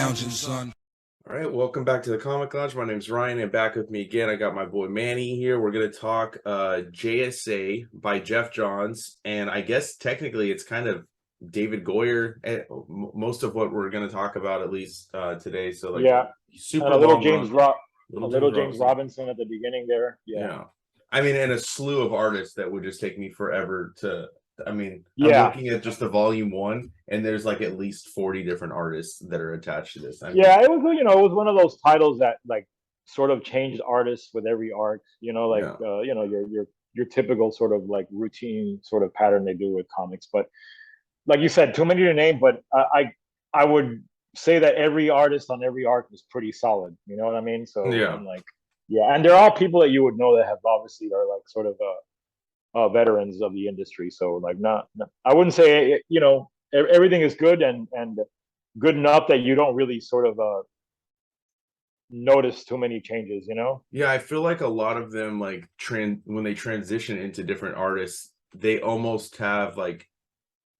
lounging, son. All right, welcome back to the Comic Lounge. My name's Ryan, and back with me again, I got my boy Manny here. We're going to talk JSA by Geoff Johns, and I guess technically it's kind of David Goyer, most of what we're going to talk about, at least today. So, like, yeah, super and a little long James run. James Robinson at the beginning there. Yeah. I mean, and a slew of artists that would just take me forever to. I mean, yeah. I'm looking at just the volume one, and there's like at least 40 different artists that are attached to this. It was, it was one of those titles that like sort of changed artists with every arc. Your typical sort of like routine sort of pattern they do with comics. But like you said, too many to name. But I would say that every artist on every arc was pretty solid. You know what I mean? So I'm like, and they're all people that you would know that have obviously are like sort of veterans of the industry. So like I wouldn't say everything is good and good enough that you don't really sort of notice too many changes. I feel like a lot of them like when they transition into different artists, they almost have like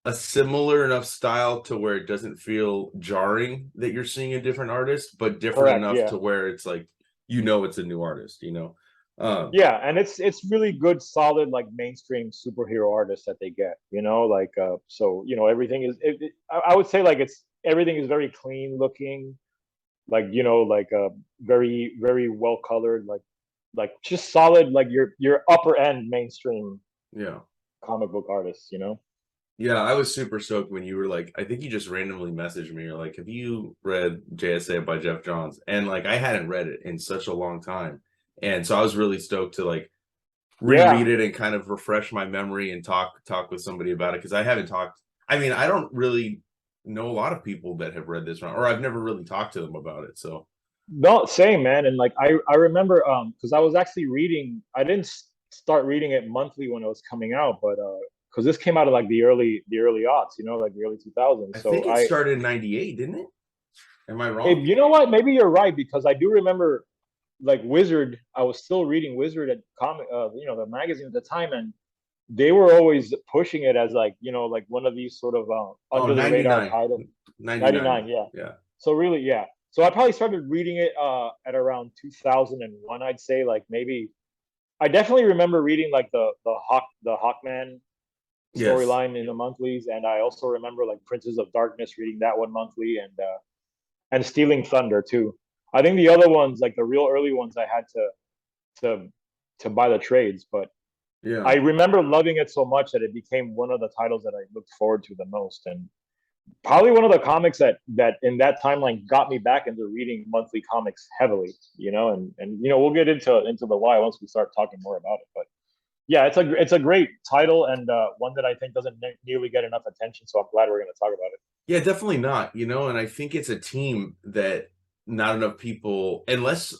a similar enough style to where it doesn't feel jarring that you're seeing a different artist, but different enough to where it's like it's a new artist. And it's really good, solid, like mainstream superhero artists that they get, everything is I would say like everything is very clean looking, like very, very well colored, like just solid, like your upper end mainstream comic book artists. I was super stoked when you were like, I think you just randomly messaged me, you're like, have you read JSA by Geoff Johns? And like I hadn't read it in such a long time. And so I was really stoked to like reread it and kind of refresh my memory and talk with somebody about it, because I haven't talked. I mean, I don't really know a lot of people that have read this one, or I've never really talked to them about it. So no, same, man. And like I remember because I was actually reading. I didn't start reading it monthly when it was coming out, but because this came out of like the early aughts, like the early 2000s. I think it started in '98, didn't it? Am I wrong? You know what? Maybe you're right, because I do remember. Like Wizard, I was still reading Wizard at the magazine at the time, and they were always pushing it as like like one of these sort of under the radar titles. 99, yeah. So really, so I probably started reading it at around 2001. I'd say like maybe I definitely remember reading like the Hawkman storyline in the monthlies, and I also remember like Princes of Darkness, reading that one monthly, and Stealing Thunder too. I think the other ones, like the real early ones, I had to buy the trades, but I remember loving it so much that it became one of the titles that I looked forward to the most, and probably one of the comics that in that timeline got me back into reading monthly comics heavily. And we'll get into the why once we start talking more about it. But yeah, it's a great title, and one that I think doesn't nearly get enough attention. So I'm glad we're going to talk about it. Yeah, definitely not. And I think it's a team that not enough people, unless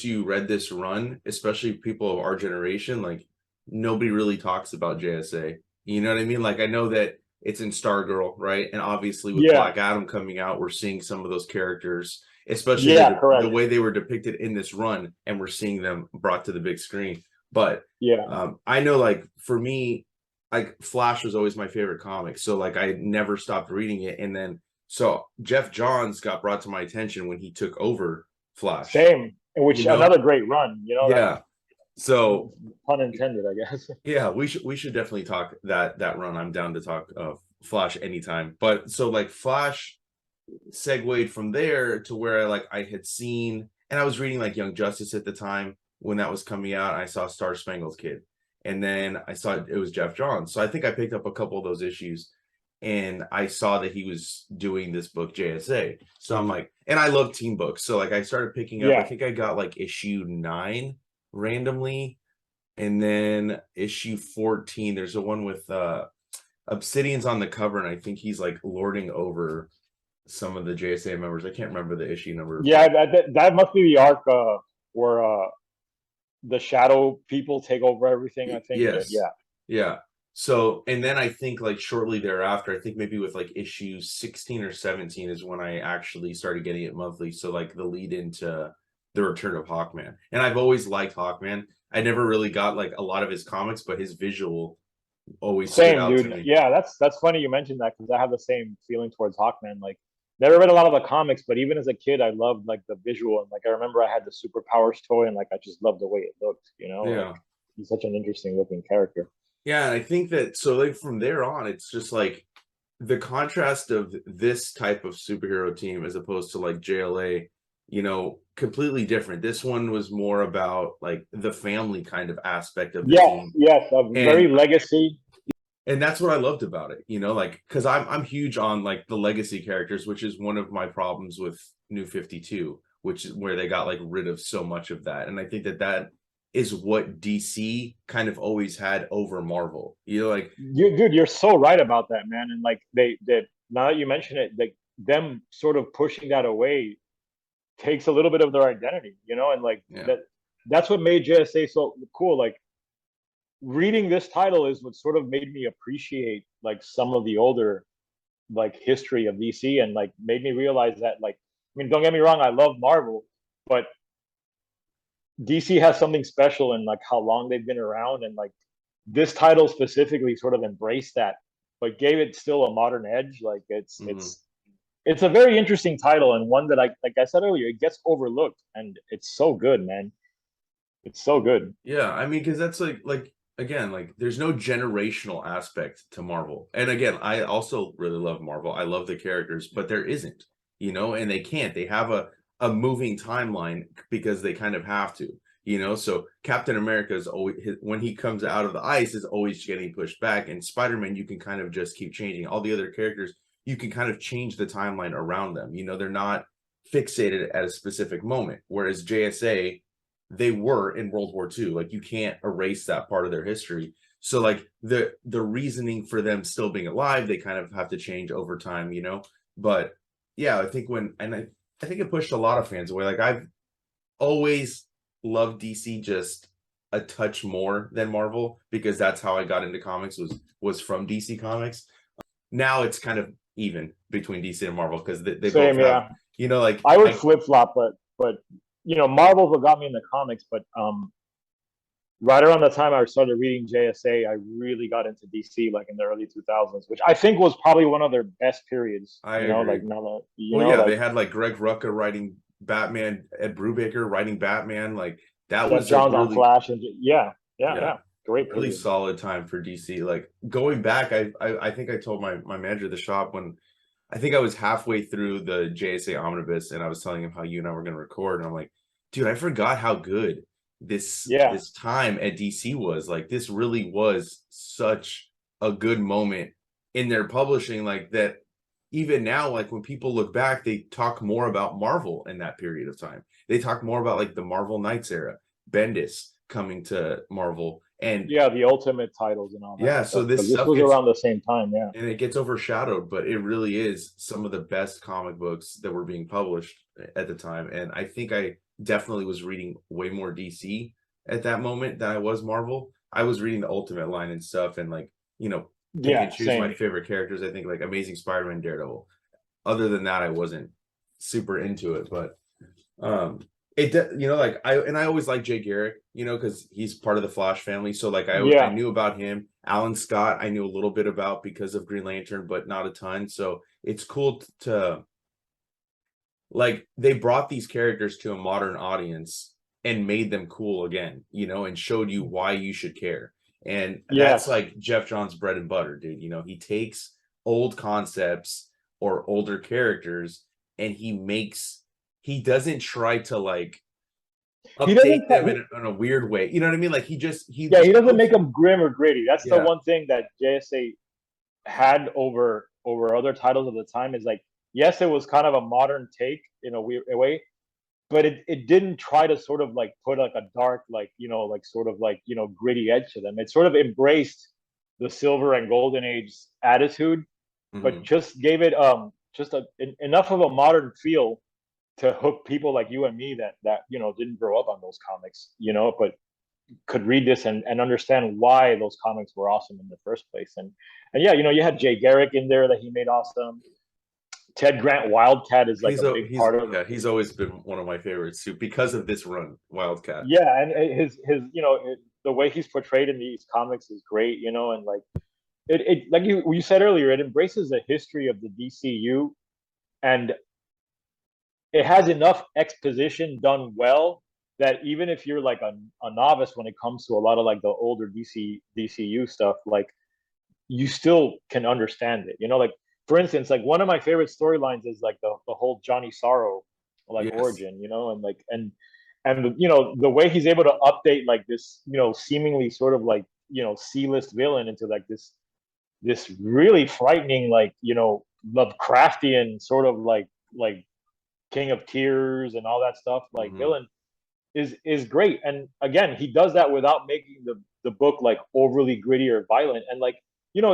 you read this run, especially people of our generation, like nobody really talks about JSA. You know what I mean? Like I know that it's in Stargirl, right? And obviously with Black Adam coming out, we're seeing some of those characters, especially the way they were depicted in this run, and we're seeing them brought to the big screen. But I know, like for me, like Flash was always my favorite comic, so like I never stopped reading it. And then so Geoff Johns got brought to my attention when he took over Flash. Same, which another great run. So pun intended, I guess. Yeah, we should definitely talk that run. I'm down to talk Flash anytime. But so like Flash segued from there to where I had seen, and I was reading like Young Justice at the time when that was coming out. I saw Star Spangled Kid, and then I saw it was Geoff Johns. So I think I picked up a couple of those issues. And I saw that he was doing this book JSA. So I'm like, and I love team books. So like I started picking up, I think I got like issue 9 randomly. And then issue 14, there's a one with Obsidian's on the cover. And I think he's like lording over some of the JSA members. I can't remember the issue number. Yeah, that must be the arc where the shadow people take over everything, I think. Yes. Yeah. So, and then I think like shortly thereafter, I think maybe with like issue 16 or 17 is when I actually started getting it monthly. So like the lead into the return of Hawkman. And I've always liked Hawkman. I never really got like a lot of his comics, but his visual always stood out to me. Yeah, that's funny you mentioned that, because I have the same feeling towards Hawkman. Like never read a lot of the comics, but even as a kid, I loved like the visual, and like I remember I had the superpowers toy, and like I just loved the way it looked. You know, like Yeah. he's such an interesting looking character. Yeah, and I think that so like from there on, it's just like the contrast of this type of superhero team as opposed to like JLA, completely different. This one was more about like the family kind of aspect of the Yes, team. yes, a And very legacy. that's what I loved about it, like because I'm huge on like the legacy characters, which is one of my problems with New 52, which is where they got like rid of so much of that. And I think that that is what DC kind of always had over Marvel. Like Dude, you're so right about that, man. And like they now that you mention it, like them sort of pushing that away takes a little bit of their identity, and like yeah. that's what made JSA so cool. Like reading this title is what sort of made me appreciate like some of the older like history of DC, and like made me realize that, like, I mean, don't get me wrong, I love Marvel, but DC has something special in like how long they've been around, and like this title specifically sort of embraced that, but gave it still a modern edge. Like Mhm. it's a very interesting title, and one that like I said earlier, it gets overlooked, and it's so good, man. It's so good. Yeah, I mean, because that's like again, like there's no generational aspect to Marvel. And again, I also really love Marvel. I love the characters, but there isn't, and they can't. They have a moving timeline because they kind of have to, So Captain America is always when he comes out of the ice is always getting pushed back, and Spider-Man you can kind of just keep changing. All the other characters you can kind of change the timeline around them. They're not fixated at a specific moment. Whereas JSA, they were in World War II. Like you can't erase that part of their history. So like the reasoning for them still being alive, they kind of have to change over time. But yeah, I think I think it pushed a lot of fans away. Like I've always loved DC just a touch more than Marvel because that's how I got into comics was from DC Comics. Now it's kind of even between DC and Marvel because they both Same, have, yeah. like I would flip flop, but Marvel's what got me into comics, but right around the time I started reading JSA, I really got into DC, like in the early 2000s, which I think was probably one of their best periods. I agree. Like now that Well, yeah, they like had like Greg Rucka writing Batman, Ed Brubaker writing Batman. Like that Geoff was a Johns on really, Flash, and yeah, yeah, yeah, yeah, great really period. solid time for DC. Like going back, I think I told my manager of the shop when I think I was halfway through the JSA omnibus and I was telling him how you and I were going to record, and I'm like, dude, I forgot how good Yeah, this time at DC was. Like this really was such a good moment in their publishing, like that even now, like when people look back, they talk more about Marvel in that period of time. They talk more about like the Marvel Knights era, Bendis coming to Marvel, and yeah, the Ultimate titles and all that yeah, so stuff, because this this stuff was gets around the same time. Yeah, and it gets overshadowed, but it really is some of the best comic books that were being published at the time. And I think I definitely was reading way more DC at that moment than I was Marvel. I was reading the Ultimate line and stuff, and like pick and yeah, choose my same. favorite characters. I think like Amazing Spider-Man, Daredevil. Other than that, I wasn't super into it, but um like I always like Jay Garrick, because he's part of the Flash family. So like I Yeah, knew about him. Alan Scott I knew a little bit about because of Green Lantern, but not a ton. So it's cool to like they brought these characters to a modern audience and made them cool again, and showed you why you should care. And that's yes. like Geoff Johns' bread and butter, dude. He takes old concepts or older characters and he doesn't try to like He update doesn't. them in a weird way. You know what I mean? Like he Yeah, he just doesn't goes, make them grim or gritty. That's the yeah, one thing that JSA had over other titles of the time, is like, yes, it was kind of a modern take in a weird way, but it didn't try to sort of like put like a dark, like, like sort of like, gritty edge to them. It sort of embraced the silver and golden age attitude, but mhm. just gave it just enough of a modern feel to hook people like you and me that didn't grow up on those comics, but could read this and understand why those comics were awesome in the first place. And yeah, you had Jay Garrick in there that he made awesome. Ted Grant Wildcat is like a big He's part of. yeah, he's always been one of my favorites too because of this run, Wildcat. Yeah, and his the way he's portrayed in these comics is great, and like it like you said earlier, it embraces the history of the DCU and it has enough exposition done well that even if you're like a novice when it comes to a lot of like the older DCU stuff, like you still can understand it. You know, like for instance, like one of my favorite storylines is like the whole Johnny Sorrow like Yes. origin, you know, and like and you know the way he's able to update like this, you know, seemingly sort of like, you know, C-list villain into like this really frightening, like, you know, Lovecraftian sort of like King of Tears and all that stuff, like Hmm. villain is great. And again, he does that without making the book like overly gritty or violent. And like, you know,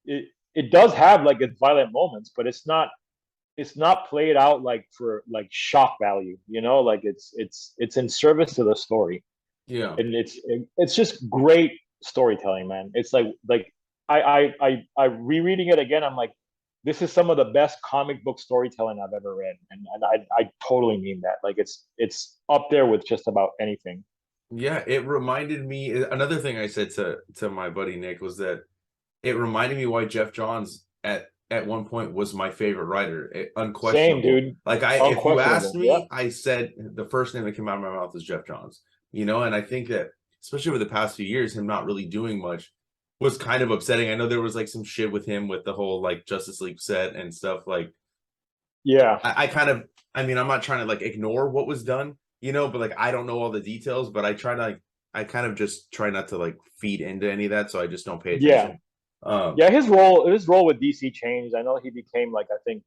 it does have like its violent moments, but it's not played out like for like shock value, you know, like it's in service to the story. Yeah. And it's just great storytelling, man. It's like I rereading it again, I'm like, this is some of the best comic book storytelling I've ever read, and I totally mean that. Like it's up there with just about anything. Yeah, it reminded me another thing I said to my buddy Nick was that it reminded me why Geoff Johns at one point was my favorite writer. Same, Unquestionable. dude. Like I if you asked Unquestionable. Yep. me, I said the first name that came out of my mouth was Geoff Johns. You know, and I think that especially over the past few years, him not really doing much was kind of upsetting. I know there was like some shit with him with the whole like Justice League set and stuff. Like Yeah. I kind of I mean, I'm not trying to like ignore what was done, you know, but like I don't know all the details, but I try to like I kind of just try not to like feed into any of that, so I just don't pay Yeah. attention. Um, Yeah. His role with DC changed. I know he became like, I think,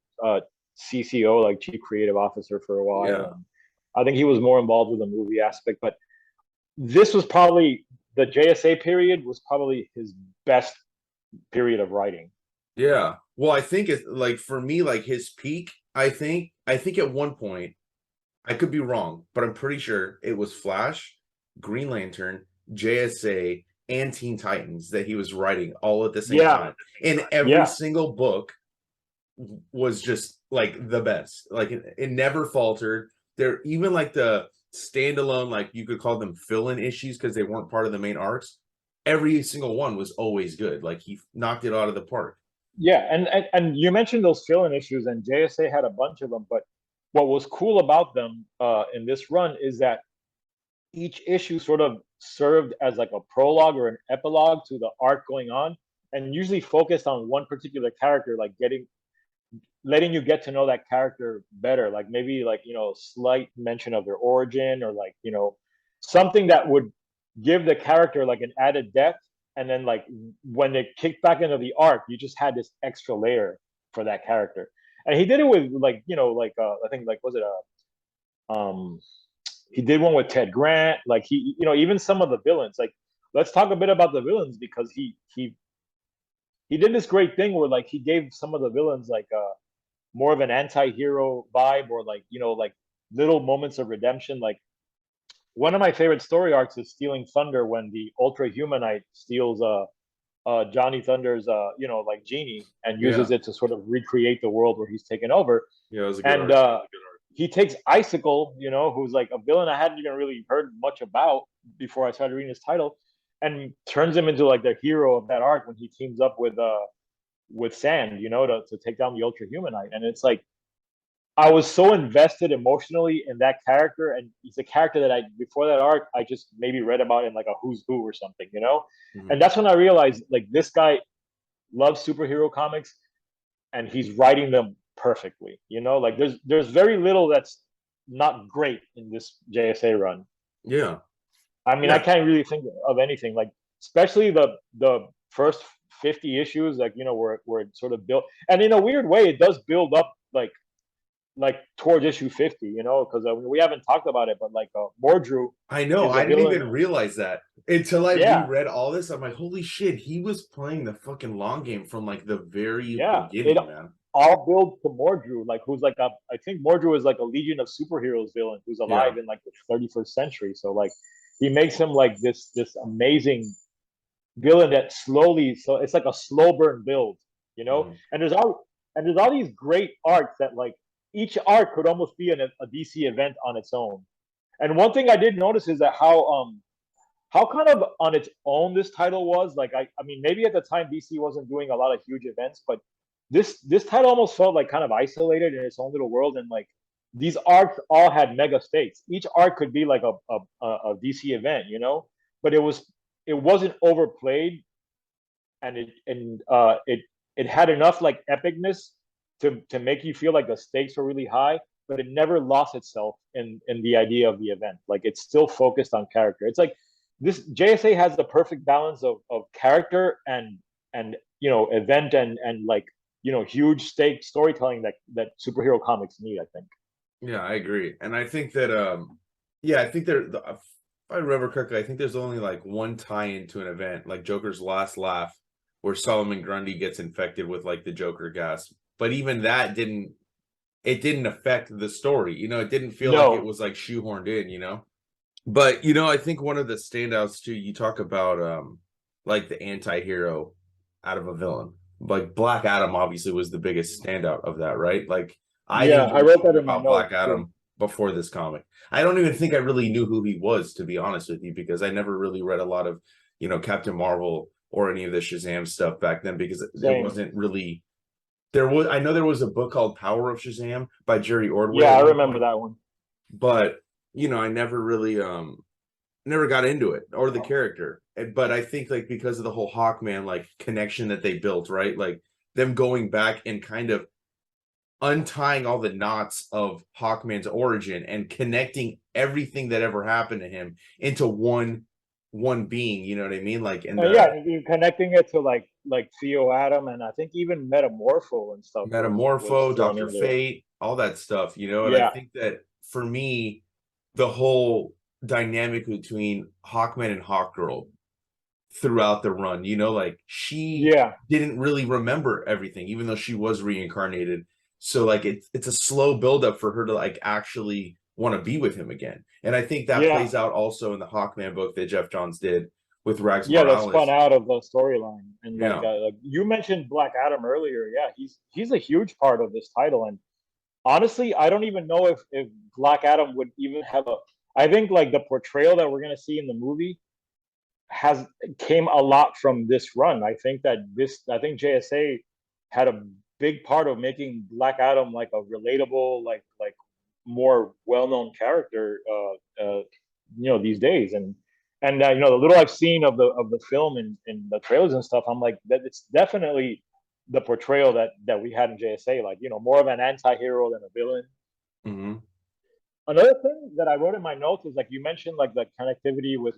CCO, like Chief Creative Officer, for a while, yeah, and I think he was more involved with the movie aspect. But this was probably the JSA period was probably his best period of writing. yeah. Well, I think it's like for me, like his peak. I think at one point I could be wrong, but I'm pretty sure it was Flash, Green Lantern, JSA, and Teen Titans that he was writing all at the same Yeah. time, and every Yeah. single book was just like the best. Like it never faltered. They're even like the standalone, like you could call them fill-in issues because they weren't part of the main arcs. Every single one was always good. Like he knocked it out of the park. Yeah, and you mentioned those fill-in issues, and JSA had a bunch of them. But what was cool about them in this run is that each issue sort of served as like a prologue or an epilogue to the arc going on, and usually focused on one particular character, like letting you get to know that character better. Like maybe like, you know, slight mention of their origin, or like, you know, something that would give the character like an added depth. And then like when they kicked back into the arc, you just had this extra layer for that character. And he did it with like, you know, like I think like, was it he did one with Ted Grant. Like he, you know, even some of the villains. Like let's talk a bit about the villains, because he did this great thing where like he gave some of the villains like more of an anti-hero vibe, or like, you know, like little moments of redemption. Like one of my favorite story arcs is Stealing Thunder, when the Ultra Humanite steals Johnny Thunder's you know, like genie, and Yeah, uses it to sort of recreate the world where he's taken over. yeah, it was a good And arc. he takes Icicle, you know, who's like a villain I hadn't even really heard much about before I started reading his title, and turns him into like the hero of that arc when he teams up with Sand, you know, to take down the Ultra Humanite. And it's like I was so invested emotionally in that character, and he's a character that I, before that arc, I just maybe read about in like a Who's Who or something, you know. And Mhm. that's when I realized like this guy loves superhero comics, and he's writing them perfectly. You know, like there's very little that's not great in this JSA run. Yeah, I mean, I yeah, can't really think of anything like, especially the first 50 issues, like, you know, where it sort of built, and in a weird way, it does build up like towards issue 50, you know, because we haven't talked about it, but like Mordru I know. is a I didn't villain. even realize that until I Yeah, reread all this. I'm like, holy shit, he was playing the fucking long game from like the very yeah, it beginning, man. all builds to Mordru, like who's like I think Mordru is like a Legion of Superheroes villain who's Yeah. alive in like the 31st century. So like he makes him like this amazing villain that slowly, so it's like a slow burn build, you know. Mhm. And there's all these great arcs that like each arc could almost be a DC event on its own. And one thing I did notice is that how kind of on its own this title was. Like I mean, maybe at the time DC wasn't doing a lot of huge events, but this title almost felt like kind of isolated in its own little world, and like these arcs all had mega stakes. Each arc could be like a DC event, you know, but it wasn't overplayed, and it had enough like epicness to make you feel like the stakes were really high, but it never lost itself in the idea of the event. Like it's still focused on character. It's like this JSA has the perfect balance of character and you know event and like you know huge stake storytelling that superhero comics need, I think. Yeah, I agree. And I think that yeah, I think if I remember correctly, I think there's only like one tie-in to an event, like Joker's Last Laugh, where Solomon Grundy gets infected with like the Joker gas. But even that didn't affect the story. You know, it didn't feel like it No. was like shoehorned in, you know. But you know, I think one of the standouts too, you talk about like the anti-hero out of a villain. Like Black Adam obviously was the biggest standout of that, right? Like I Yeah, didn't I know wrote that shit in my about Black notes too. Adam before this comic. I don't even think I really knew who he was, to be honest with you, because I never really read a lot of, you know, Captain Marvel or any of the Shazam stuff back then because it Same. wasn't really there was I know there was a book called Power of Shazam by Jerry Ordway Yeah, at I one remember point, that one. but you know, I never really never got into it or the character. But I think like because of the whole Hawkman like connection that they built, right? Like them going back and kind of untying all the knots of Hawkman's origin and connecting everything that ever happened to him into one being, you know what I mean? Like in the Yeah, you're connecting it to like Theo Adam, and I think even Metamorpho and stuff was Metamorpho, thrown Dr. in there. Fate, all that stuff, you know? And I Yeah, think that for me, the whole dynamic between Hawkman and Hawkgirl throughout the run, you know, like she yeah, didn't really remember everything, even though she was reincarnated. So like it's a slow buildup for her to like actually want to be with him again. And I think that yeah, plays out also in the Hawkman book that Geoff Johns did with Rags yeah. That spun Morales. out of the storyline, and Yeah. like you mentioned Black Adam earlier. Yeah, he's a huge part of this title, and honestly, I don't even know if Black Adam would even have a. I think like the portrayal that we're gonna see in the movie has came a lot from this run. I think JSA had a big part of making Black Adam like a relatable, like more well known character, you know, these days. And you know, the little I've seen of the film and the trailers and stuff, I'm like that it's definitely the portrayal that we had in JSA, like you know, more of an anti-hero than a villain. Mm-hmm. Another thing that I wrote in my notes is like you mentioned like the connectivity with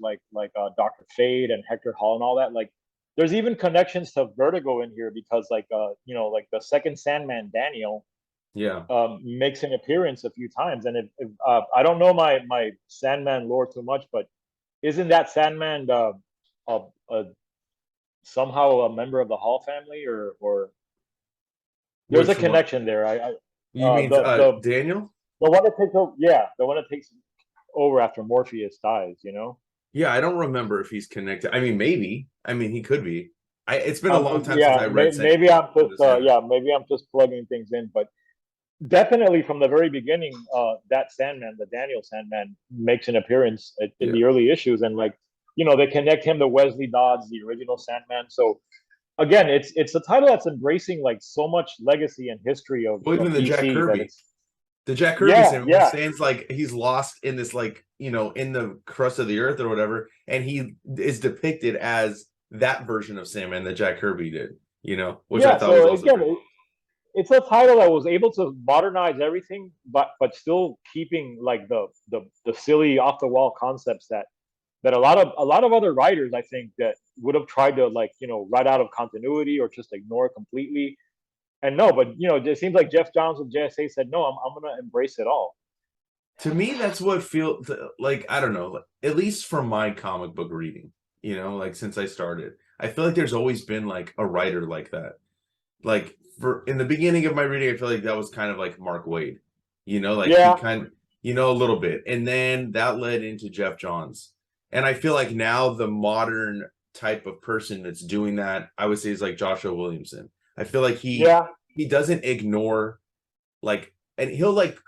Dr. Fate and Hector Hall and all that. Like there's even connections to Vertigo in here because like you know like the second Sandman Daniel Yeah. makes an appearance a few times, and if I don't know my Sandman lore too much, but isn't that Sandman uh, uh, somehow a member of the Hall family or there's a Which one? connection there. I You mean the Daniel? the one that takes over, yeah, the one that takes over after Morpheus dies, you know. Yeah, I don't remember if he's connected. I mean, maybe. I mean, he could be. It's been a long time since Yeah, I read maybe I'm just the Sandman. yeah, maybe I'm just plugging things in, but definitely from the very beginning, that Sandman, the Daniel Sandman, makes an appearance in Yeah. the early issues, and like you know they connect him to Wesley Dodds, the original Sandman. So again, it's a title that's embracing like so much legacy and history Well, even of the Jack DC that Kirby. it's The Jack Kirby yeah, Sandman when yeah, Stan's like he's lost in this like, you know, in the crust of the earth or whatever, and he is depicted as that version of Sandman that Jack Kirby did, you know, which I yeah. thought was So also again, pretty cool. it's a title that was able to modernize everything, but still keeping like the silly off the wall concepts that a lot of other writers I think that would have tried to like you know write out of continuity or just ignore completely. And no, but you know it seems like Geoff Johns with JSA said no, I'm gonna embrace it all. To me, that's what feels like, I don't know, at least from my comic book reading, you know, like since I started, I feel like there's always been like a writer like that. Like for in the beginning of my reading, I feel like that was kind of like Mark Waid, you know, like he Yeah, kind of, you know, a little bit. And then that led into Geoff Johns. And I feel like now the modern type of person that's doing that, I would say is like Joshua Williamson. I feel like yeah, he doesn't ignore like and he'll like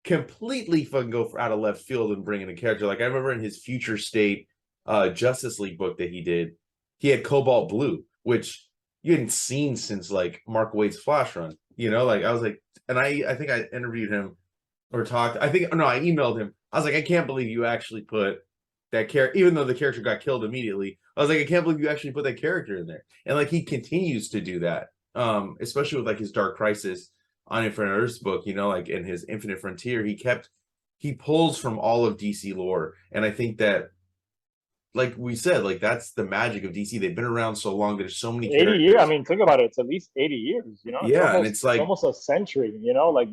completely fucking go out of left field and bring in a character. Like I remember in his Future State Justice League book that he did, he had Cobalt Blue, which you hadn't seen since like Mark Waid's Flash run. You know, like I was like, and I think I interviewed him or talked. I think no, I emailed him. I was like, I can't believe you actually put that character, even though the character got killed immediately. I was like, I can't believe you actually put that character in there, and like he continues to do that, especially with like his Dark Crisis on Infinite Earths book. You know, like in his Infinite Frontier, he pulls from all of DC lore, and I think that like we said, like that's the magic of DC. They've been around so long. There's so many 80 years. I characters. mean, think about it. It's at least 80 years. You know, Yeah, and it's it's like almost a century. You know, like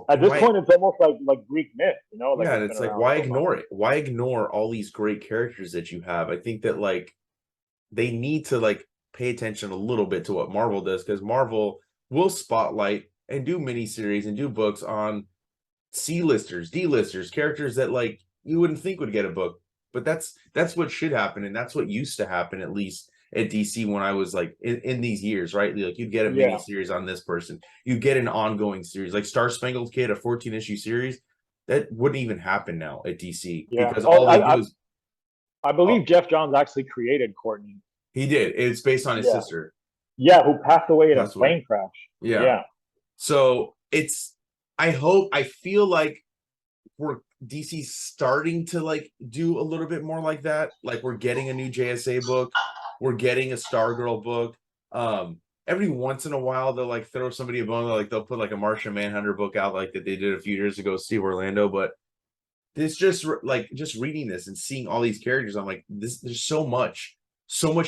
at this why? point, it's almost like Greek myth. You know, like Yeah, and it's been it's like around why so long. ignore it? Why ignore all these great characters that you have? I think that like they need to like pay attention a little bit to what Marvel does because Marvel will spotlight and do miniseries and do books on C-listers, D-listers, characters that like you wouldn't think would get a book. But that's what should happen, and that's what used to happen at least at DC when I was like in these years, right? Like you'd get a mini Yeah, series on this person, you get an ongoing series like Star Spangled Kid, a 14 issue series. That wouldn't even happen now at DC yeah. because Oh, all they do is I oh, believe Geoff Johns actually created Courtney. he did. It's based on his Yeah, sister yeah, who passed away in a passed away. plane crash. Yeah. Yeah, So it's I feel like we're DC's starting to like do a little bit more like that. Like we're getting a new JSA book, we're getting a Stargirl book. Every once in a while they'll like throw somebody a bone. They'll put like a Martian Manhunter book out like that they did a few years ago, Steve Orlando. But it's just like just reading this and seeing all these characters, I'm like, this there's so much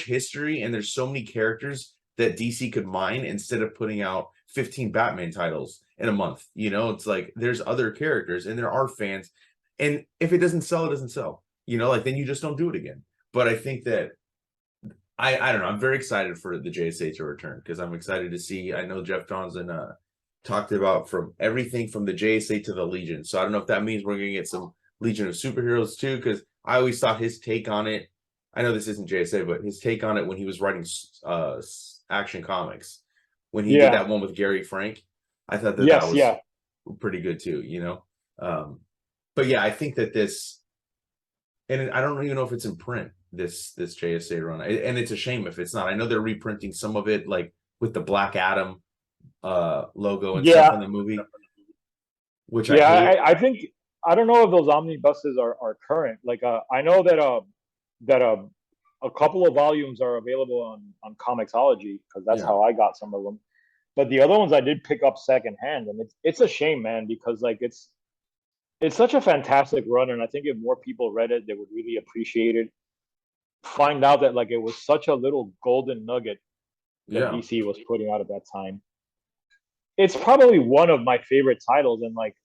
history, and there's so many characters that DC could mine instead of putting out 15 Batman titles in a month. You know, it's like there's other characters and there are fans. And if it doesn't sell, it doesn't sell. You know, like then you just don't do it again. But I think that I don't know. I'm very excited for the JSA to return because I'm excited to see. I know Geoff Johns talked about from everything from the JSA to the Legion. So I don't know if that means we're gonna get some Legion of Superheroes too, because I always thought his take on it. I know this isn't JSA, but his take on it when he was writing Action Comics, when he did yeah, that one with Gary Frank, I thought that that yes, was yeah. pretty good too. You know, but yeah, I think that this, and I don't even know if it's in print this JSA run, and it's a shame if it's not. I know they're reprinting some of it, like with the Black Adam logo and stuff Yeah, in the movie, which I yeah. hate. I think I don't know if those omnibuses are current. Like, I know that a couple of volumes are available on Comixology because that's Yeah, how I got some of them. But the other ones I did pick up secondhand, and it's a shame, man, because like it's such a fantastic run, and I think if more people read it, they would really appreciate it. Find out that like it was such a little golden nugget that yeah, DC was putting out at that time. It's probably one of my favorite titles, and like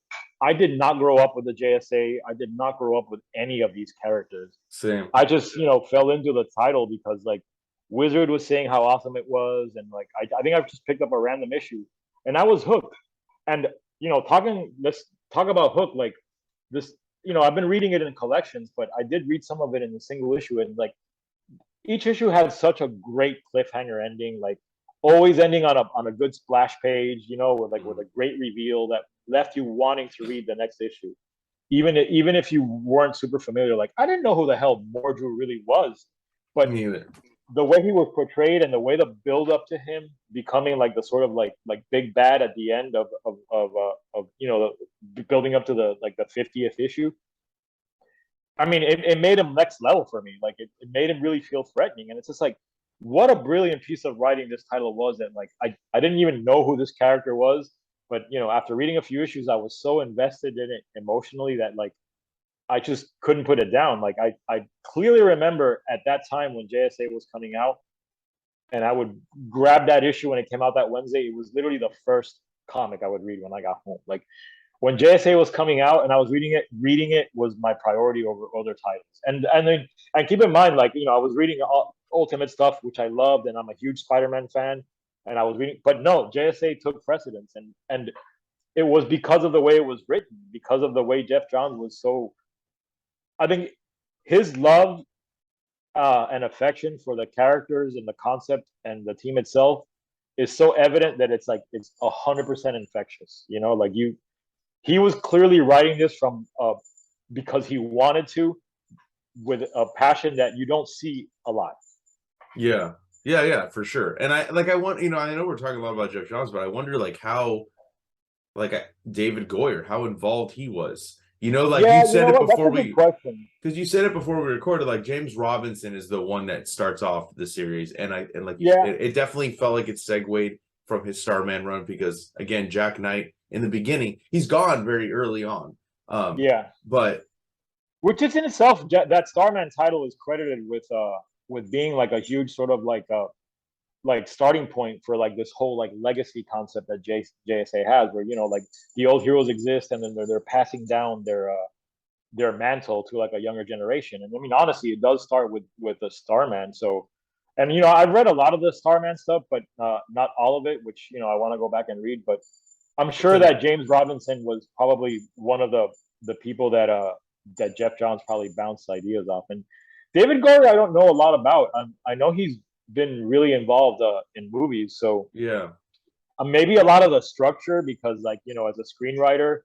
I did not grow up with the JSA. I did not grow up with any of these characters. same. I just fell into the title because like Wizard was saying how awesome it was, and like I think I just picked up a random issue, and I was hooked. And let's talk about hook. Like this, I've been reading it in collections, but I did read some of it in a single issue, and like each issue had such a great cliffhanger ending, like always ending on a good splash page, with a great reveal that left you wanting to read the next issue. Even if you weren't super familiar, like I didn't know who the hell Mordru really was, but Me either. the way he was portrayed and the way the build up to him becoming like the sort of like big bad at the end of building up to the 50th issue. I mean, it made him next level for me. Like it made him really feel threatening. And it's just like, what a brilliant piece of writing this title was. And like, I didn't even know who this character was. But, after reading a few issues, I was so invested in it emotionally that like, I just couldn't put it down. Like I clearly remember at that time when JSA was coming out and I would grab that issue when it came out that Wednesday. It was literally the first comic I would read when I got home. Like when JSA was coming out and I was reading it was my priority over other titles. And keep in mind, like I was reading Ultimate stuff, which I loved, and I'm a huge Spider-Man fan. And I was reading, but no, JSA took precedence, and it was because of the way it was written, because of the way Geoff Johns was so. I think his love and affection for the characters and the concept and the team itself is so evident that it's like it's 100% infectious. Like he was clearly writing this from because he wanted to, with a passion that you don't see a lot. Yeah, Yeah, for sure. And I want, I know we're talking a lot about Geoff Johns, but I wonder like how like David Goyer, how involved he was. Like you Yeah, you said know it what? That's before a good question. because you said it before we recorded. Like James Robinson is the one that starts off the series, and like you, Yeah, it definitely felt like it segued from his Starman run because again, Jack Knight in the beginning, he's gone very early on. yeah. But Which is in itself, that Starman title is credited with being like a huge sort of like starting point for like this whole like legacy concept that JSA has, where like the old heroes exist and then they're passing down their mantle to like a younger generation. And I mean, honestly, it does start with the Starman. So, and I've read a lot of the Starman stuff, but not all of it, which I want to go back and read. But I'm it's sure a that James Robinson was probably one of the people that Geoff Johns probably bounced ideas off. And David Goyer, I don't know a lot about. I know he's been really involved in movies, so yeah. maybe a lot of the structure because like as a screenwriter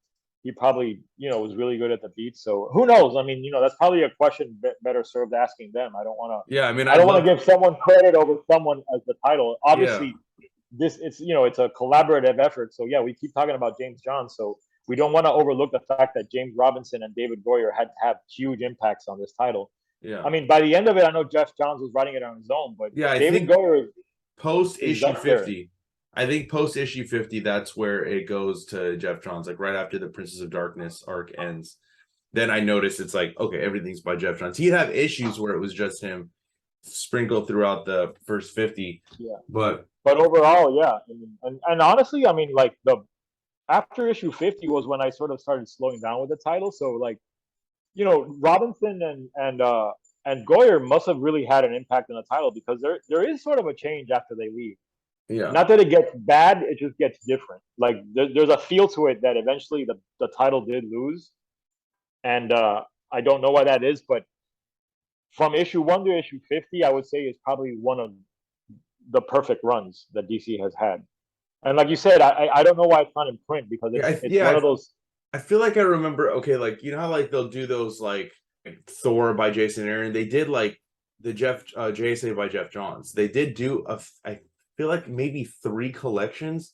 he probably was really good at the beats. So who knows? I mean, that's probably a question better served asking them. I don't want to Yeah, I mean, I I'd don't want love to give someone credit over someone as the title. yeah. Obviously it's a collaborative effort. So yeah, we keep talking about James Johns, so we don't want to overlook the fact that James Robinson and David Goyer had to have huge impacts on this title. Yeah. I mean, by the end of it, I know Geoff Johns was writing it on his own, but Yeah, I David think Goyer post is issue up there. 50. I think post issue 50, that's where it goes to Geoff Johns, like right after the Princess of Darkness arc ends. Then I noticed it's like, okay, everything's by Geoff Johns. He'd have issues where it was just him sprinkled throughout the first 50. Yeah. But But overall, yeah. And honestly, I mean, like the after issue 50 was when I sort of started slowing down with the title. So like, Robinson and Goyer must have really had an impact on the title because there is sort of a change after they leave. yeah, Not that it gets bad, it just gets different. Like there's a feel to it that eventually the title did lose. And I don't know why that is, but from issue 1 to issue 50, I would say is probably one of the perfect runs that DC has had. And like you said, I don't know why it's not in print because yeah, it's one of those. I feel like I remember. Okay, like how like they'll do those like Thor by Jason Aaron. They did like the Jeff JSA by Geoff Johns. They did do I feel like maybe 3 collections.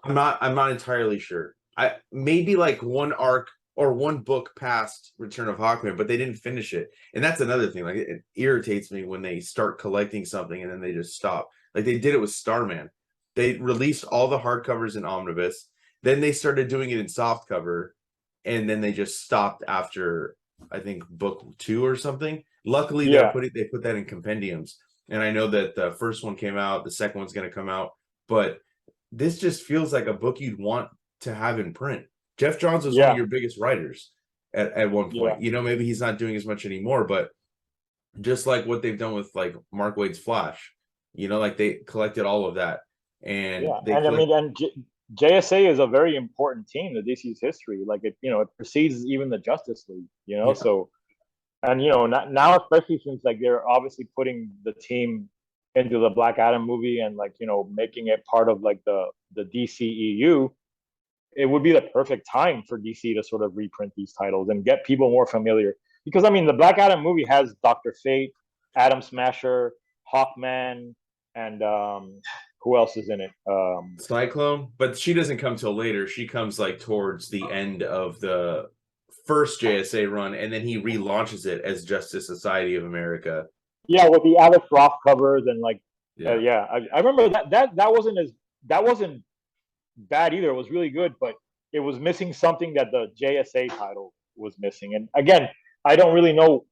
I'm not entirely sure. I maybe like one arc or one book past Return of Hawkman, but they didn't finish it. And that's another thing. Like it irritates me when they start collecting something and then they just stop. Like they did it with Starman. They released all the hardcovers in omnibus, then they started doing it in softcover, and then they just stopped after I think book 2 or something. Luckily, Yeah, they put that in compendiums, and I know that the first one came out, the second one's going to come out, but this just feels like a book you'd want to have in print. Geoff Johns was one of yeah, your biggest writers at one yeah, point. Maybe he's not doing as much anymore, but just like what they've done with like Mark Waid's Flash, like they collected all of that and yeah. they And I collect. mean, JSA is a very important team to DC's history. Like it precedes even the Justice League. Yeah, So and now especially since like they're obviously putting the team into the Black Adam movie and like making it part of like the DCEU, it would be the perfect time for DC to sort of reprint these titles and get people more familiar. Because I mean, the Black Adam movie has Doctor Fate, Atom Smasher, Hawkman, and who else is in it? Cyclone, but she doesn't come till later. She comes like towards the end of the first JSA run, and then he relaunches it as Justice Society of America. Yeah, with the Alex Ross covers and like, Yeah, yeah, I remember that wasn't bad either. It was really good, but it was missing something that the JSA title was missing. And again, I don't really know.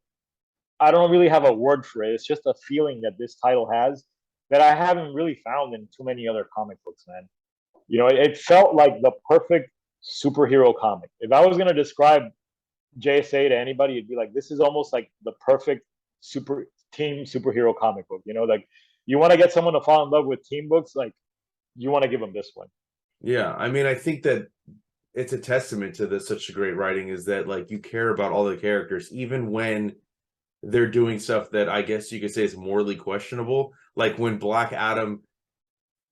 I don't really have a word for it. It's just a feeling that this title has that I haven't really found in too many other comic books, man. It felt like the perfect superhero comic. If I was going to describe JSA to anybody, it'd be like this is almost like the perfect superhero comic book. Like you want to get someone to fall in love with team books, like you want to give them this one. yeah. I mean, I think that it's a testament to such a great writing is that like you care about all the characters, even when they're doing stuff that I guess you could say is morally questionable. Like when Black Adam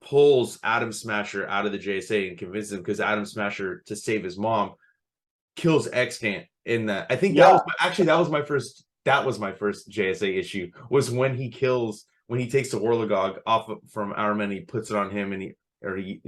pulls Atom Smasher out of the JSA and convinces him because Atom Smasher to save his mom kills Extant in that. I think that was Yeah, actually that was my first JSA issue was when he kills when he takes the Warlogog off from Hourman, he puts it on him, and he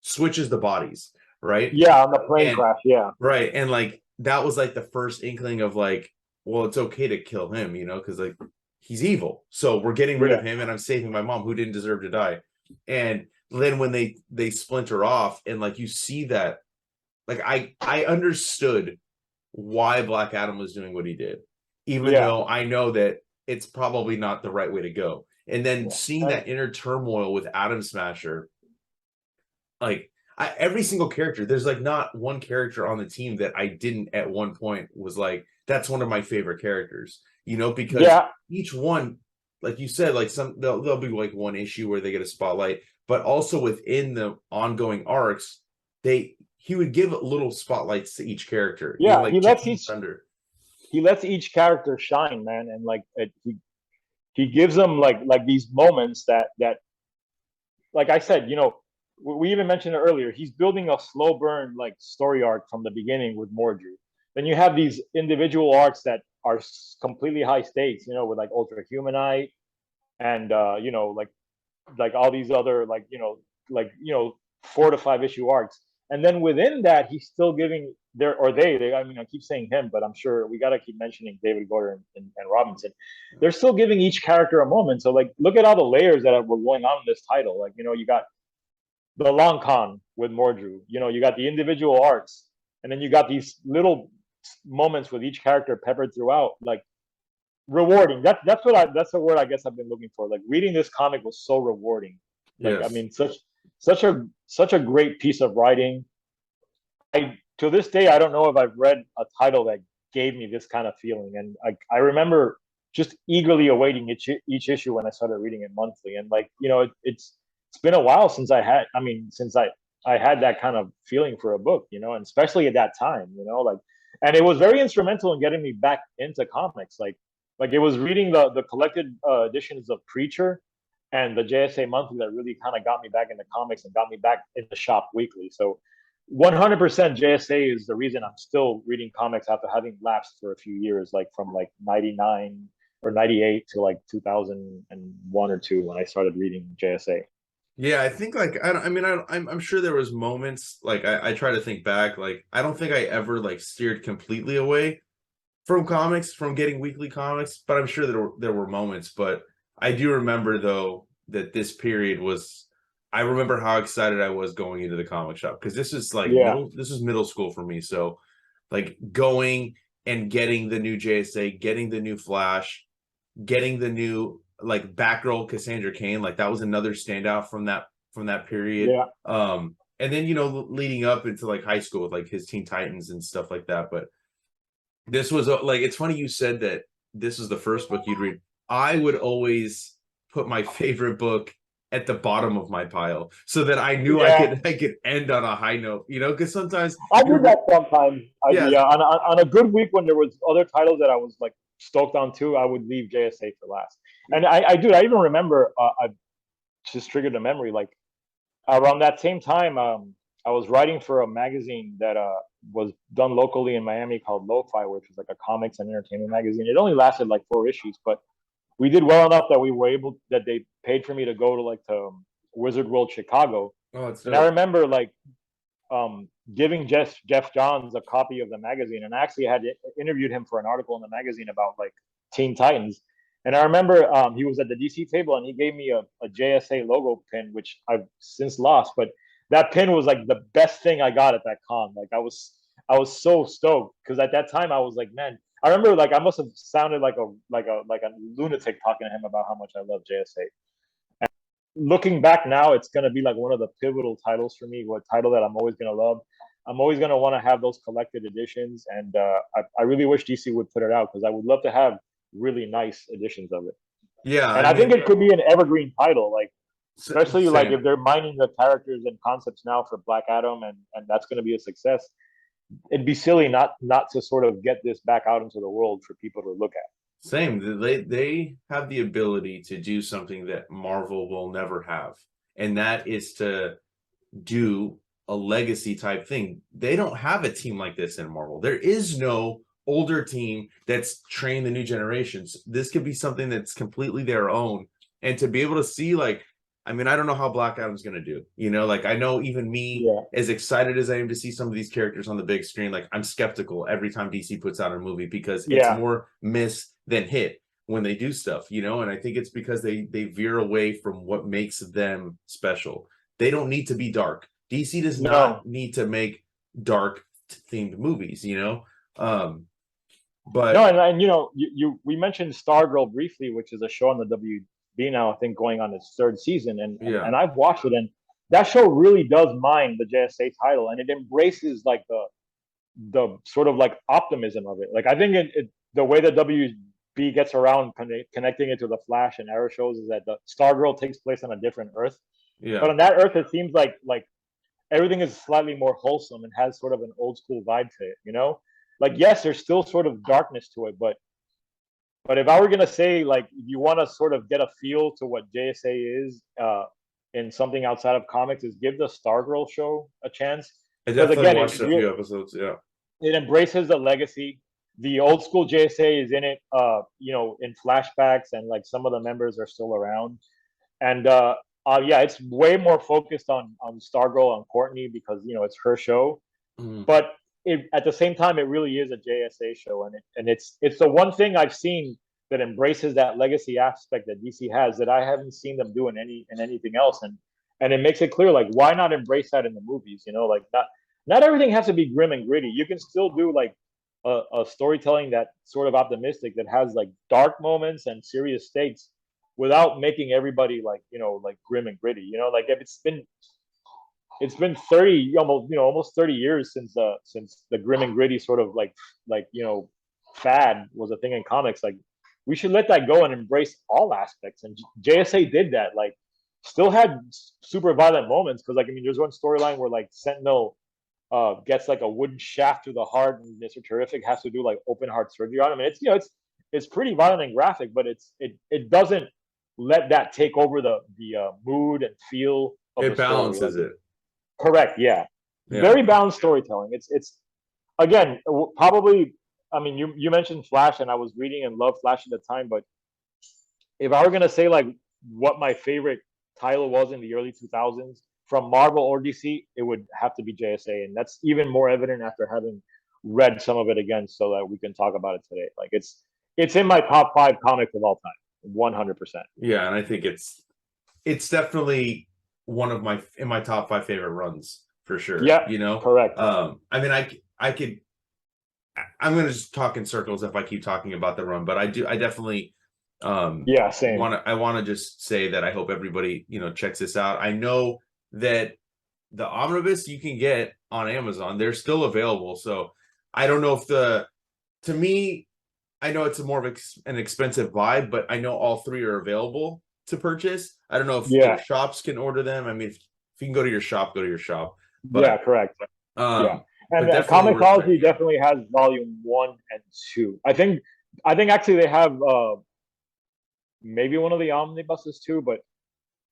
switches the bodies, right? Yeah, on the plane And crash. Yeah, right, and like that was like the first inkling of like, well, it's okay to kill him, because like he's evil, so we're getting rid yeah, of him, and I'm saving my mom who didn't deserve to die. And then when they splinter off, and like you see that, like I understood why Black Adam was doing what he did, even yeah, though I know that it's probably not the right way to go. And then yeah. seeing that inner turmoil with Atom Smasher, like every single character, there's like not one character on the team that I didn't at one point was like, that's one of my favorite characters, because Yeah, each one, like you said, like there'll be like one issue where they get a spotlight, but also within the ongoing arcs, he would give little spotlights to each character, yeah. like Jane Thunder. He lets each character shine, man, and like he gives them like these moments that like I said, we even mentioned it earlier. He's building a slow burn like story arc from the beginning with Mordru. Then you have these individual arcs that are completely high stakes, with like Ultra Humanite and like all these other like 4 to 5 issue arcs. And then within that, he's still giving they. I mean, I keep saying him, but I'm sure we got to keep mentioning David Gordon and Robinson. They're still giving each character a moment. So like, look at all the layers that were going on in this title. Like, you got the long con with Mordru. You got the individual arcs, and then you got these little moments with each character peppered throughout. Like rewarding. That's the word I guess I've been looking for. Like reading this comic was so rewarding. Like I Yes. mean, such a great piece of writing. To this day I don't know if I've read a title that gave me this kind of feeling. And I remember just eagerly awaiting each issue when I started reading it monthly. And like it's been a while since I had that kind of feeling for a book, and especially at that time, like, and it was very instrumental in getting me back into comics. Like it was reading the collected editions of Preacher and the JSA Monthly that really kind of got me back into comics and got me back in the shop weekly. So 100% JSA is the reason I'm still reading comics after having lapsed for a few years, like from like 99 or 98 to like 2001 or 2 when I started reading JSA. Yeah, I think like I'm sure there was moments like I try to think back, like I don't think I ever like steered completely away from comics, from getting weekly comics, but I'm sure there were moments. But I do remember though that this period was, I remember how excited I was going into the comic shop, because Yeah, this is middle school for me. So like going and getting the new JSA, getting the new Flash, getting the new like Batgirl Cassandra Cain, like that was another standout from that period. yeah, And then leading up into like high school with like his Teen Titans and stuff like that. But this was like, it's funny you said that this is the first book you'd read. I would always put my favorite book at the bottom of my pile so that I knew I yeah. could I could end on a high note, because sometimes I did you're that sometimes. yeah, Yeah, on a good week when there was other titles that I was like stoked on too, I would leave JSA for last. And I even remember I just triggered a memory. Like around that same time, I was writing for a magazine that was done locally in Miami called Lo-Fi, which was like a comics and entertainment magazine. It only lasted like 4 issues, but we did well enough that we were able that they paid for me to go to like to Wizard World Chicago. oh, it's And I dope. remember like giving Geoff Johns a copy of the magazine, and I actually had interviewed him for an article in the magazine about like Teen Titans. And I remember he was at the DC table and he gave me a JSA logo pin, which I've since lost. But that pin was like the best thing I got at that con. Like I was so stoked because at that time I was like, man, I remember like I must have sounded like a lunatic talking to him about how much I love JSA. Looking back now, it's going to be like one of the pivotal titles for me. What title that I'm always going to love. I'm always going to want to have those collected editions, and I really wish DC would put it out because I would love to have really nice editions of it. Yeah, And I I think mean, it could be an evergreen title, like especially like same. if they're mining the characters and concepts now for Black Adam, and that's going to be a success. It'd be silly not to sort of get this back out into the world for people to look at. Same. They have the ability to do something that Marvel will never have, and that is to do a legacy type thing. They don't have a team like this in Marvel. There is no older team that's trained the new generations. This could be something that's completely their own, and to be able to see, like, I mean, I don't know how Black Adam's gonna do. You know, like, I know even me, Yeah. as excited as I am to see some of these characters on the big screen, like, I'm skeptical every time DC puts out a movie because it's Yeah. more miss than hit when they do stuff, you know. And I think it's because they veer away from what makes them special. They don't need to be dark. DC does No. not need to make dark themed movies, you know. But No, and you know, we mentioned Stargirl briefly, which is a show on the WB now, I think going on its third season, yeah, and I've watched it, and that show really does mind the JSA title, and it embraces like the sort of like optimism of it. Like I think the way the WB gets around connecting it to the Flash and Arrow shows is that the Stargirl takes place on a different Earth, but yeah, on that Earth it seems like everything is slightly more wholesome and has sort of an old school vibe to it, you know? Like yes, there's still sort of darkness to it, but if I were gonna say like if you want to sort of get a feel to what JSA is in something outside of comics, is give the Stargirl show a chance. I Because definitely again, watched a few episodes. Yeah, it embraces the legacy. The old school JSA is in it, you know, in flashbacks, and like some of the members are still around. And yeah, it's way more focused on Stargirl and Courtney because you know it's her show. But at the same time, it really is a JSA show, and it's the one thing I've seen that embraces that legacy aspect that DC has that I haven't seen them do in anything else. And it makes it clear like why not embrace that in the movies? You know, like not everything has to be grim and gritty. You can still do like a storytelling that sort of optimistic that has like dark moments and serious stakes without making everybody like you know like grim and gritty. You know, like if it's been 30 almost 30 years since the grim and gritty sort of like you know fad was a thing in comics. Like we should let that go and embrace all aspects, and JSA did that. Like still had super violent moments because like I mean there's one storyline where like Sentinel gets like a wooden shaft to the heart, and Mr. Terrific has to do like open heart surgery on him. And it's you know it's pretty violent and graphic, but it doesn't let that take over the mood and feel of it the story. balances it. Correct. Yeah. Yeah, Very balanced storytelling. It's again probably. I mean, you mentioned Flash, and I was reading and loved Flash at the time. But if I were gonna say like what my favorite title was in the early 2000s from Marvel or DC, it would have to be JSA, and that's even more evident after having read some of it again, so that we can talk about it today. Like it's in my top 5 comics of all time, 100%. yeah, and I think it's definitely one of my in my top 5 favorite runs for sure. Yeah, you know, correct. I mean, I could. I'm gonna just talk in circles if I keep talking about the run, but I definitely Yeah, same. I want to just say that I hope everybody, you know, checks this out. I know that the omnibus you can get on Amazon, they're still available. So I don't know if to me, I know it's a more of an expensive buy, but I know all 3 are available to purchase. I don't know if Yeah, shops can order them. I mean, if you can go to your shop, go to your shop. yeah, But correct. Yeah, but and definitely worth checking Comixology out. definitely has volume 1 and 2. I think actually they have maybe one of the omnibuses too, but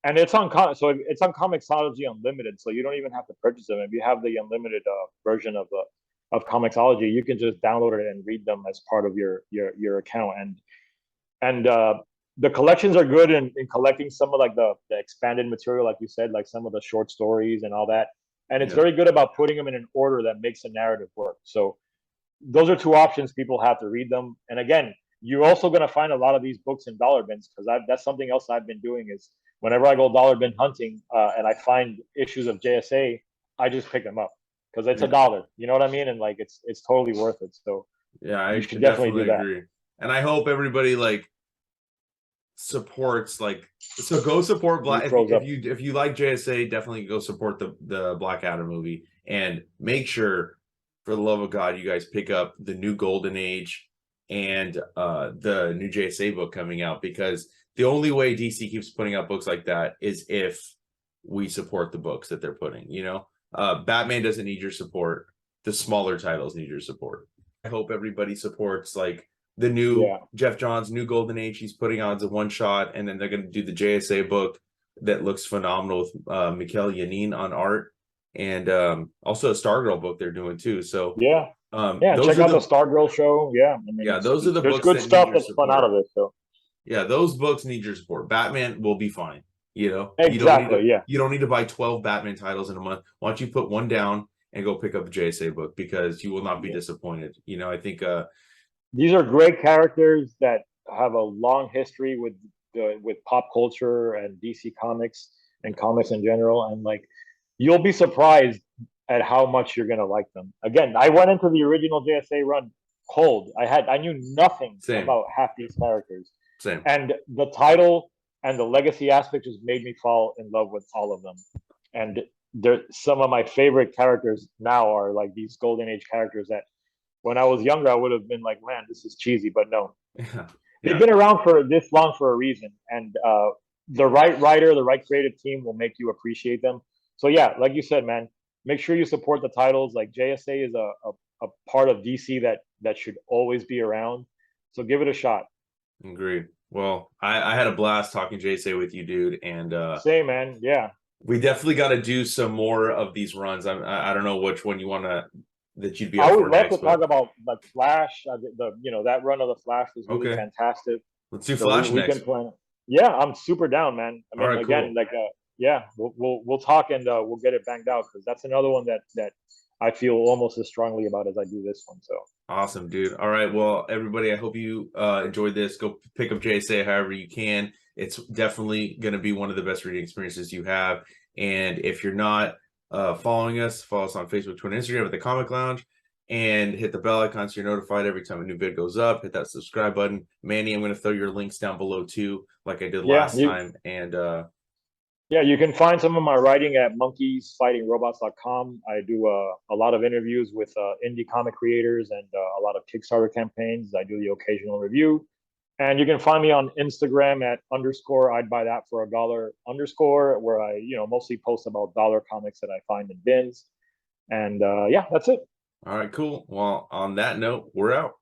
and it's on so it's on Comixology Unlimited, so you don't even have to purchase them. If you have the unlimited version of Comixology, you can just download it and read them as part of your account. And the collections are good in collecting some of like the expanded material, like you said, like some of the short stories and all that. And it's Yeah. very good about putting them in an order that makes the narrative work. So those are 2 options. People have to read them. And again, you're also going to find a lot of these books in dollar bins because that's something else I've been doing is whenever I go dollar bin hunting and I find issues of JSA, I just pick them up because it's Yeah. $1. You know what I mean? And like it's totally worth it. So Yeah, you I should definitely do that. agree. And I hope everybody like supports so go support Black if you like JSA, definitely go support the Black Adam movie, and make sure for the love of God you guys pick up the new Golden Age and the new JSA book coming out, because the only way DC keeps putting out books like that is if we support the books that they're putting, you know. Batman doesn't need your support, the smaller titles need your support. I hope everybody supports like the new Geoff Johns new Golden Age he's putting out as a one shot, and then they're going to do the JSA book that looks phenomenal with Mikel Yanin on art, and also a Stargirl book they're doing too. So yeah, check out the Stargirl show. Yeah, I mean, those are the there's books good that stuff need your that's spun out support. of it. So Yeah, those books need your support. Batman will be fine. You know, Exactly. Yeah. you don't need to buy 12 Batman titles in a month. Why don't you put one down and go pick up a JSA book, because you will not be Yeah. disappointed. You know, I think These are great characters that have a long history with pop culture and DC Comics and comics in general, and like you'll be surprised at how much you're gonna like them. Again, I went into the original JSA run cold. I knew nothing same, about half these characters, same. and the title and the legacy aspect just made me fall in love with all of them. And they're some of my favorite characters now are like these golden age characters that when I was younger, I would have been like, man, this is cheesy, but no, Yeah. they've Yeah. been around for this long for a reason, and the right writer, the right creative team will make you appreciate them. So yeah, like you said, man, make sure you support the titles. Like JSA is a part of DC that should always be around. So give it a shot. Agreed. Well, I had a blast talking JSA with you, dude, and Same, man. Yeah, we definitely got to do some more of these runs. I don't know which one you want to that you'd be I up would for love to next, talk but about like Flash. That run of the Flash was really okay, fantastic. let's do So we Flash we can next. plan. Yeah, I'm super down, man. I All mean, right, again, cool. like yeah, we'll talk and we'll get it banged out because that's another one that I feel almost as strongly about as I do this one. So Awesome, dude. All right. Well, everybody, I hope you enjoyed this. Go pick up JSA however you can. It's definitely going to be one of the best reading experiences you have. And if you're not following us, follow us on Facebook, Twitter, Instagram at The Comic Lounge, and hit the bell icon so you're notified every time a new vid goes up. Hit that subscribe button. Manny, I'm going to throw your links down below too, like I did yeah, last time. And yeah, you can find some of my writing at monkeysfightingrobots.com. I do a lot of interviews with indie comic creators and a lot of Kickstarter campaigns. I do the occasional review. And you can find me on Instagram at underscore I'd buy that for $1 underscore, where I, mostly post about dollar comics that I find in bins. And yeah, that's it. all right, cool. Well, on that note, we're out.